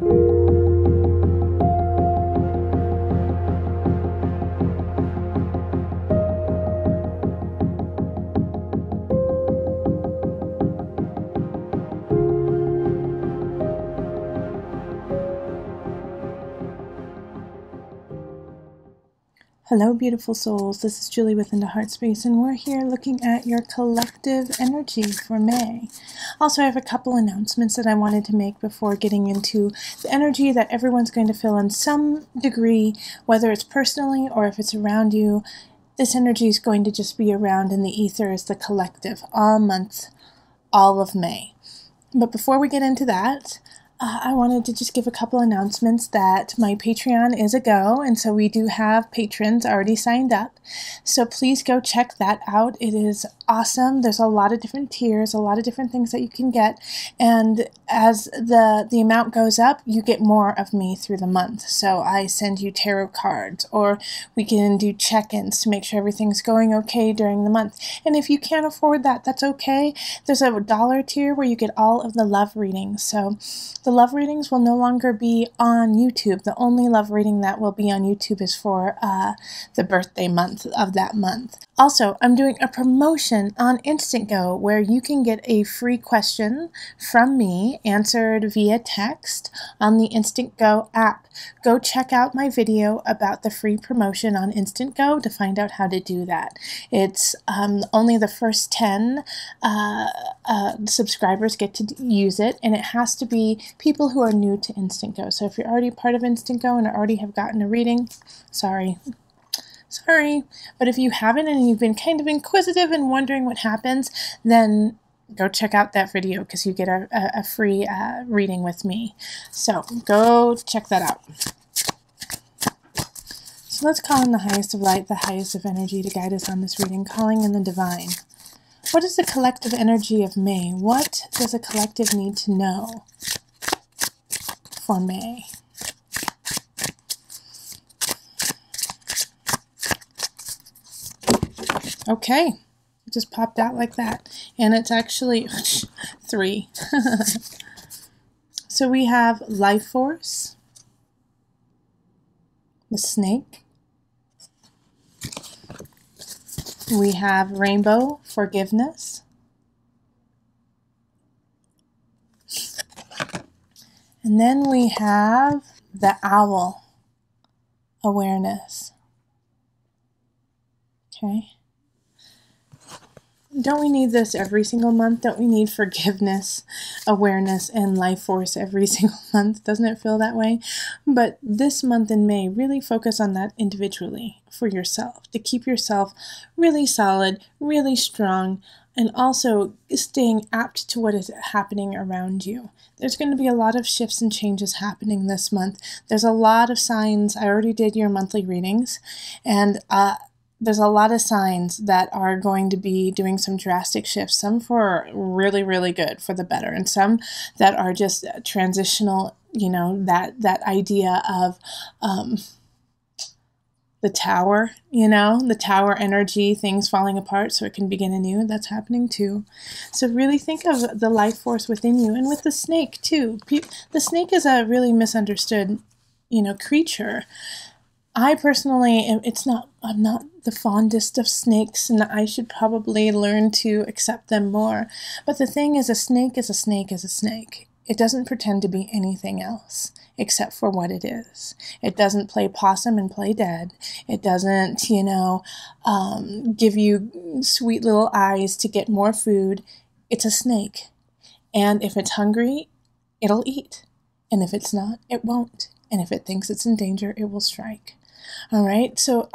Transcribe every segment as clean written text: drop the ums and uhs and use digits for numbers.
Hello, beautiful souls. This is Julie with Heartspace, and we're here looking at your collective energy for May. Also, I have a couple announcements that I wanted to make before getting into the energy that everyone's going to feel in some degree, whether it's personally or if it's around you. This energy is going to just be around in the ether as the collective all month, all of May. But before we get into that, I wanted to just give a couple announcements that my Patreon is a go, and so we do have patrons already signed up. So please go check that out. It is awesome. There's a lot of different tiers, a lot of different things that you can get, and as the amount goes up, you get more of me through the month. So I send you tarot cards, or we can do check-ins to make sure everything's going okay during the month. And if you can't afford that, that's okay. There's a $1 tier where you get all of the love readings. So the love readings will no longer be on YouTube. The only love reading that will be on YouTube is for the birthday month of that month. Also, I'm doing a promotion on Instant Go where you can get a free question from me answered via text on the Instant Go app. Go check out my video about the free promotion on Instant Go to find out how to do that. It's only the first 10 subscribers get to use it, and it has to be people who are new to Instant Go. So if you're already part of Instant Go and already have gotten a reading, sorry. But if you haven't and you've been kind of inquisitive and wondering what happens, then go check out that video because you get a free reading with me. So go check that out. So let's call in the highest of light, the highest of energy to guide us on this reading, calling in the divine. What is the collective energy of May? What does a collective need to know for May? Okay, it just popped out like that. And it's actually 3. So we have life force, the snake. We have rainbow, forgiveness. And then we have the owl, awareness. Okay. Don't we need this every single month? Don't we need forgiveness, awareness, and life force every single month? Doesn't it feel that way? But this month in May, really focus on that individually for yourself, to keep yourself really solid, really strong, and also staying apt to what is happening around you. There's going to be a lot of shifts and changes happening this month. There's a lot of signs. I already did your monthly readings, and there's a lot of signs that are going to be doing some drastic shifts, some for really, really good, for the better, and some that are just transitional, you know, that idea of the tower, you know, the tower energy, things falling apart so it can begin anew. That's happening too. So really think of the life force within you, and with the snake too. The snake is a really misunderstood, you know, creature. I personally, I'm not the fondest of snakes, and I should probably learn to accept them more. But the thing is, a snake is a snake is a snake. It doesn't pretend to be anything else except for what it is. It doesn't play possum and play dead. It doesn't, you know, give you sweet little eyes to get more food. It's a snake. And if it's hungry, it'll eat. And if it's not, it won't. And if it thinks it's in danger, it will strike. All right, so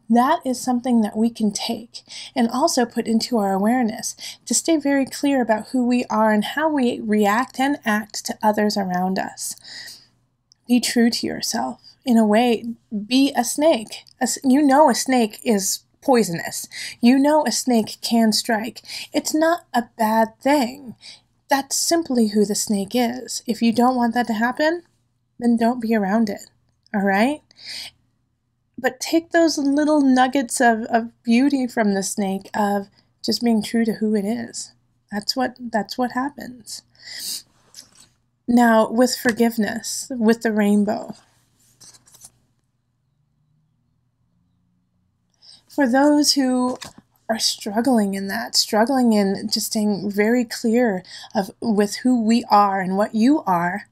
that is something that we can take and also put into our awareness to stay very clear about who we are and how we react and act to others around us. Be true to yourself. In a way, be a snake. You know a snake is poisonous. You know a snake can strike. It's not a bad thing. That's simply who the snake is. If you don't want that to happen, then don't be around it. All right? But take those little nuggets of beauty from the snake of just being true to who it is. That's what happens. Now, with forgiveness, with the rainbow, for those who are struggling in that, struggling in just staying very clear with who we are and what you are,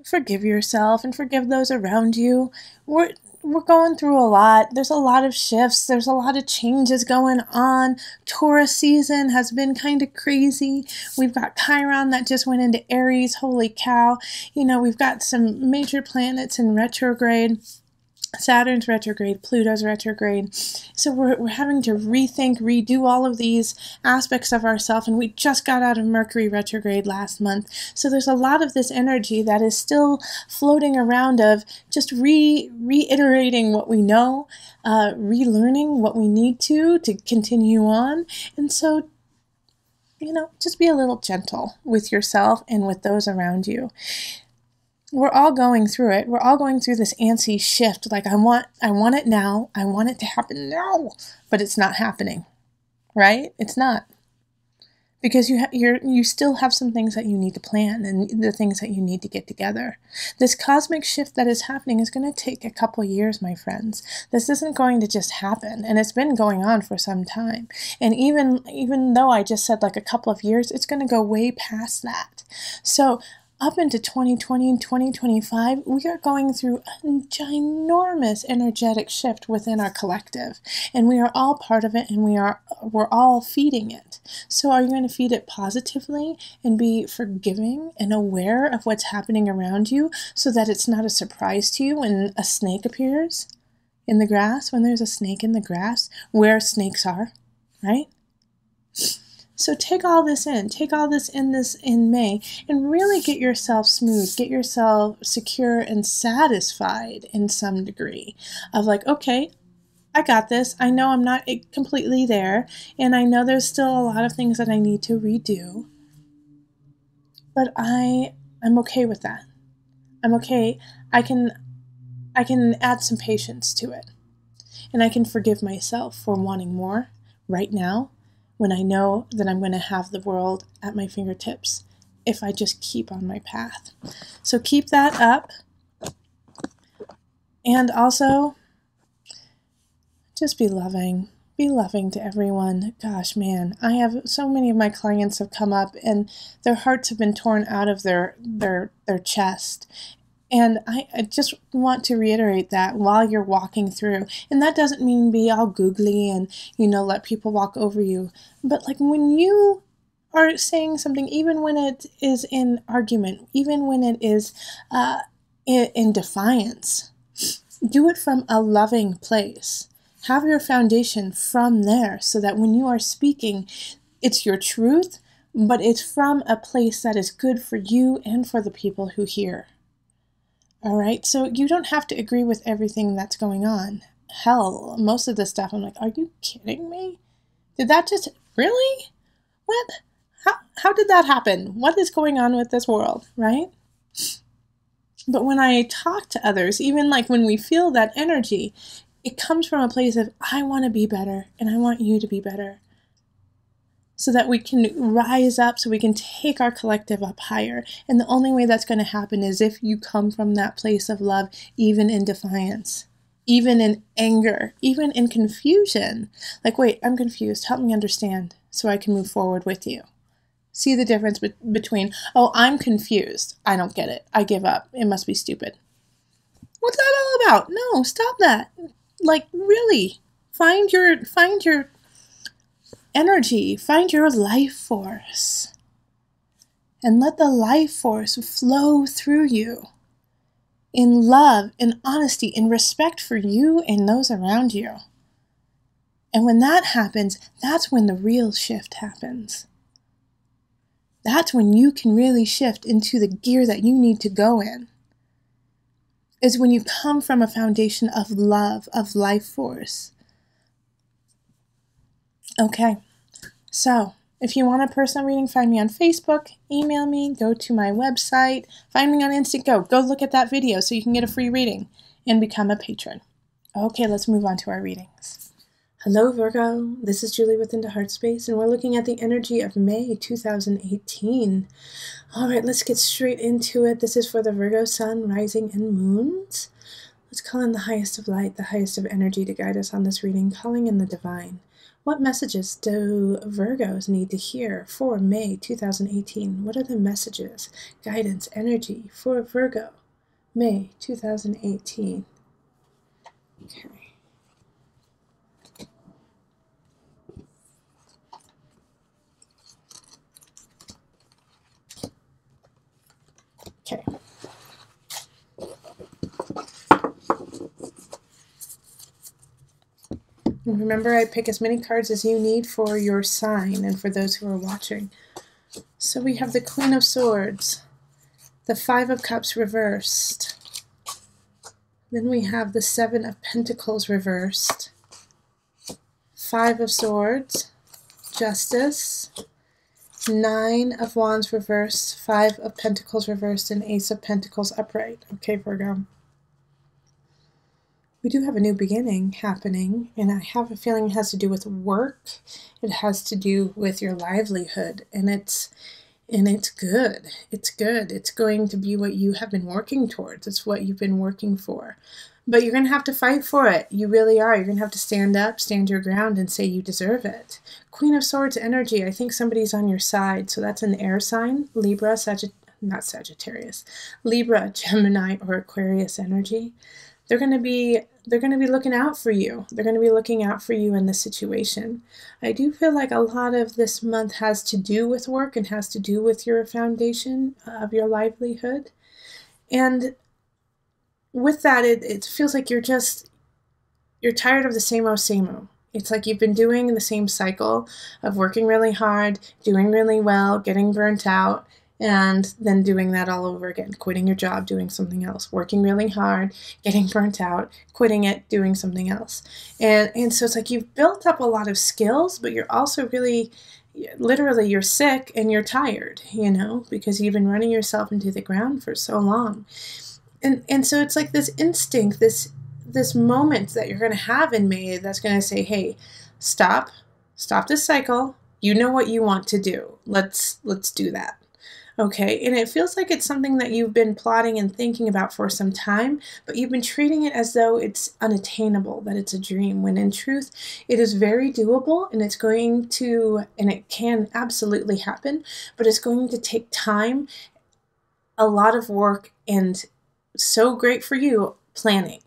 forgive yourself and forgive those around you. We're going through a lot. There's a lot of shifts. There's a lot of changes going on. Taurus season has been kind of crazy. We've got Chiron that just went into Aries. Holy cow. We've got some major planets in retrograde. Saturn's retrograde, Pluto's retrograde. So we're having to rethink, redo all of these aspects of ourselves, and we just got out of Mercury retrograde last month. So there's a lot of this energy that is still floating around of just reiterating what we know, relearning what we need to continue on. And so, just be a little gentle with yourself and with those around you. We're all going through it. We're all going through this antsy shift. Like, I want it now. I want it to happen now, but it's not happening, right? It's not, because you still have some things that you need to plan and the things that you need to get together. This cosmic shift that is happening is going to take a couple years, my friends. This isn't going to just happen, and it's been going on for some time. And even though I just said like a couple of years, it's going to go way past that. So up into 2020 and 2025, we are going through a ginormous energetic shift within our collective, and we are all part of it, and we're all feeding it. So are you going to feed it positively and be forgiving and aware of what's happening around you so that it's not a surprise to you when a snake appears in the grass, when there's a snake in the grass, where snakes are, right? So take all this in May, and really get yourself smooth, get yourself secure and satisfied in some degree of like, okay, I got this. I know I'm not completely there, and I know there's still a lot of things that I need to redo, but I'm okay with that. I'm okay. I can add some patience to it, and I can forgive myself for wanting more right now, when I know that I'm going to have the world at my fingertips if I just keep on my path. So keep that up. And also, just be loving. Be loving to everyone. Gosh, man, I have so many of my clients have come up and their hearts have been torn out of their chest. And I just want to reiterate that while you're walking through. And that doesn't mean be all googly and, let people walk over you. But like when you are saying something, even when it is in argument, even when it is in defiance, do it from a loving place. Have your foundation from there so that when you are speaking, it's your truth, but it's from a place that is good for you and for the people who hear. All right, so you don't have to agree with everything that's going on. Hell, most of the stuff, I'm like, are you kidding me? Did that just, really? What? How did that happen? What is going on with this world, right? But when I talk to others, even like when we feel that energy, it comes from a place of, I want to be better, and I want you to be better, so that we can rise up, so we can take our collective up higher. And the only way that's going to happen is if you come from that place of love, even in defiance, even in anger, even in confusion. Like, wait, I'm confused. Help me understand so I can move forward with you. See the difference between, oh, I'm confused. I don't get it. I give up. It must be stupid. What's that all about? No, stop that. Like, really, find your energy, find your life force, and let the life force flow through you in love, in honesty, in respect for you and those around you. And when that happens, that's when the real shift happens. That's when you can really shift into the gear that you need to go in. Is when you come from a foundation of love, of life force. Okay, so if you want a personal reading, find me on Facebook, email me, go to my website, find me on Instant Go. Go look at that video so you can get a free reading and become a patron. Okay, let's move on to our readings. Hello Virgo, this is Julie with Heartspace, and we're looking at the energy of May 2018. Alright, let's get straight into it. This is for the Virgo Sun, Rising, and Moons. Let's call in the highest of light, the highest of energy to guide us on this reading, calling in the divine. What messages do Virgos need to hear for May 2018? What are the messages, guidance, energy for Virgo, May 2018? Okay. Okay. And remember, I pick as many cards as you need for your sign and for those who are watching. So we have the Queen of Swords, the Five of Cups reversed. Then we have the Seven of Pentacles reversed, Five of Swords, Justice, Nine of Wands reversed, Five of Pentacles reversed, and Ace of Pentacles upright. Okay, Virgo. We do have a new beginning happening, and I have a feeling it has to do with work. It has to do with your livelihood, and it's good. It's good. It's going to be what you have been working towards. It's what you've been working for. But you're going to have to fight for it. You really are. You're going to have to stand up, stand your ground, and say you deserve it. Queen of Swords energy. I think somebody's on your side. So that's an air sign. Libra, not Sagittarius. Libra, Gemini, or Aquarius energy. They're going to be looking out for you. They're going to be looking out for you in this situation. I do feel like a lot of this month has to do with work and has to do with your foundation of your livelihood. And with that, it feels like you're tired of the same old. It's like you've been doing the same cycle of working really hard, doing really well, getting burnt out, and then doing that all over again, quitting your job, doing something else, working really hard, getting burnt out, quitting it, doing something else. And so it's like you've built up a lot of skills, but you're also really, literally, you're sick and you're tired, you know, because you've been running yourself into the ground for so long. And so it's like this instinct, this moment that you're going to have in May that's going to say, hey, stop this cycle. You know what you want to do. Let's do that. Okay, and it feels like it's something that you've been plotting and thinking about for some time, but you've been treating it as though it's unattainable, that it's a dream, when in truth, it is very doable, and it can absolutely happen, but it's going to take time, a lot of work, and so great for you, planning.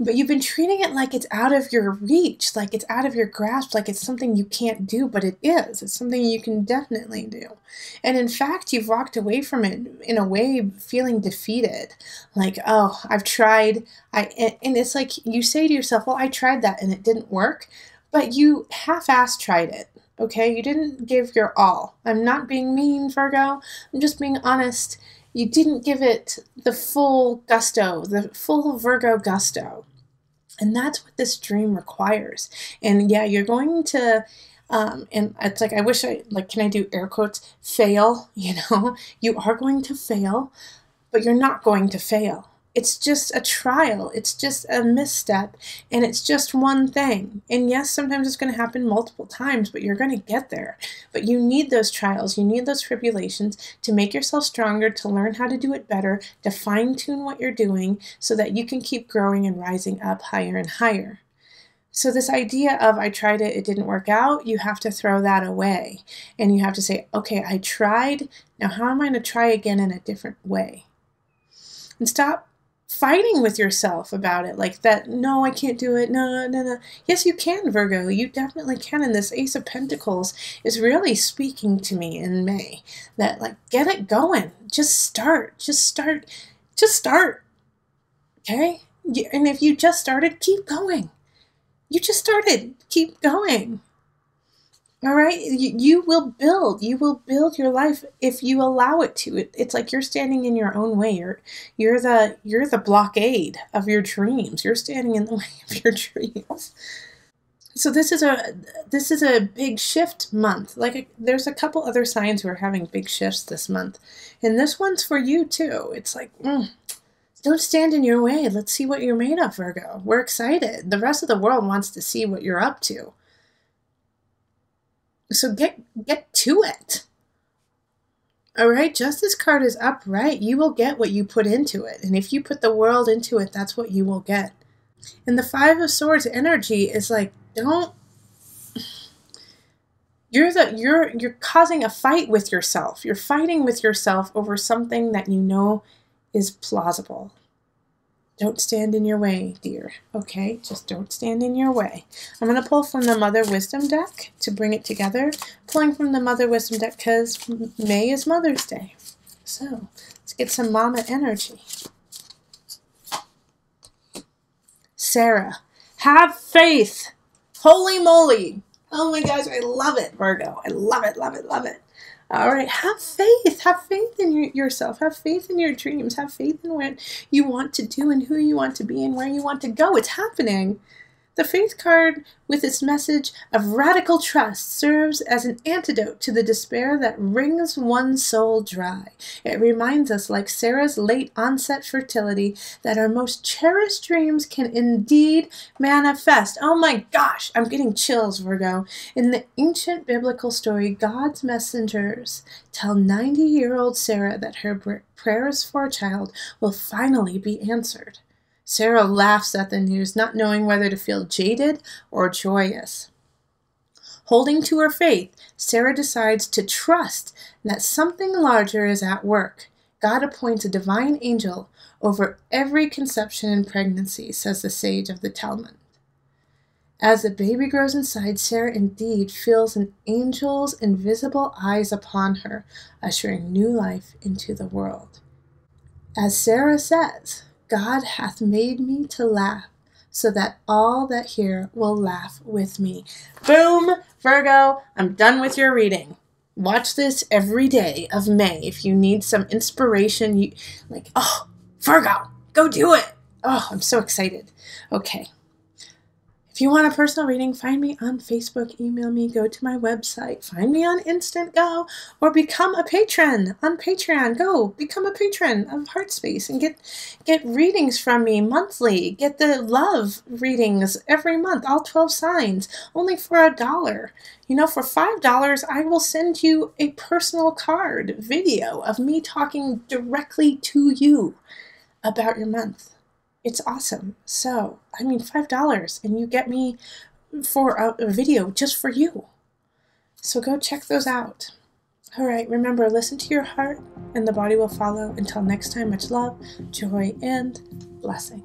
But you've been treating it like it's out of your reach, like it's out of your grasp, like it's something you can't do, but it is. It's something you can definitely do. And in fact, you've walked away from it in a way feeling defeated. Like, oh, I've tried. And it's like you say to yourself, well, I tried that and it didn't work. But you half-assed tried it, okay? You didn't give your all. I'm not being mean, Virgo. I'm just being honest. You didn't give it the full gusto, the full Virgo gusto. And that's what this dream requires. And yeah, you're going to, and it's like, can I do air quotes, fail, you know? You are going to fail, but you're not going to fail. It's just a trial. It's just a misstep, and it's just one thing. And yes, sometimes it's going to happen multiple times, but you're going to get there. But you need those trials. You need those tribulations to make yourself stronger, to learn how to do it better, to fine-tune what you're doing so that you can keep growing and rising up higher and higher. So this idea of I tried it, it didn't work out, you have to throw that away. And you have to say, okay, I tried. Now how am I going to try again in a different way? And stop fighting with yourself about it like that. No, I can't do it. No. Yes, you can, Virgo. You definitely can. And this Ace of Pentacles is really speaking to me in May. That, like, get it going. Just start. Okay? And if you just started, keep going. You just started. Keep going. All right, you will build your life if you allow it to. It's like you're standing in your own way. You're the blockade of your dreams. You're standing in the way of your dreams. So this is a big shift month. There's a couple other signs who are having big shifts this month, and this one's for you too. It's like Don't stand in your way. Let's see what you're made of, Virgo. We're excited. The rest of the world wants to see what you're up to. So get to it. All right, Justice card is upright. You will get what you put into it. And if you put the world into it, that's what you will get. And the Five of Swords energy is like, you're causing a fight with yourself. You're fighting with yourself over something that you know is plausible. Don't stand in your way, dear. Okay, just don't stand in your way. I'm going to pull from the Mother Wisdom deck to bring it together. Pulling from the Mother Wisdom deck because May is Mother's Day. So let's get some mama energy. Sarah, have faith. Holy moly. Oh my gosh, I love it, Virgo. I love it, love it, love it. All right, have faith. Have faith in yourself. Have faith in your dreams. Have faith in what you want to do and who you want to be and where you want to go. It's happening. The Faith card, with its message of radical trust, serves as an antidote to the despair that wrings one's soul dry. It reminds us, like Sarah's late onset fertility, that our most cherished dreams can indeed manifest. Oh my gosh, I'm getting chills, Virgo. In the ancient biblical story, God's messengers tell 90-year-old Sarah that her prayers for a child will finally be answered. Sarah laughs at the news, not knowing whether to feel jaded or joyous. Holding to her faith, Sarah decides to trust that something larger is at work. God appoints a divine angel over every conception and pregnancy, says the sage of the Talmud. As the baby grows inside, Sarah indeed feels an angel's invisible eyes upon her, ushering new life into the world. As Sarah says, God hath made me to laugh, so that all that hear will laugh with me. Boom, Virgo, I'm done with your reading. Watch this every day of May if you need some inspiration. Oh, Virgo, go do it. Oh, I'm so excited. Okay. If you want a personal reading, find me on Facebook, email me, go to my website, find me on Instant Go, or become a patron on Patreon. Go become a patron of Heartspace and get readings from me monthly. Get the love readings every month, all 12 signs, only for $1. You know, for $5, I will send you a personal card video of me talking directly to you about your month. It's awesome. So, I mean, $5 and you get me for a video just for you. So go check those out. All right, remember, listen to your heart and the body will follow. Until next time, much love, joy, and blessing.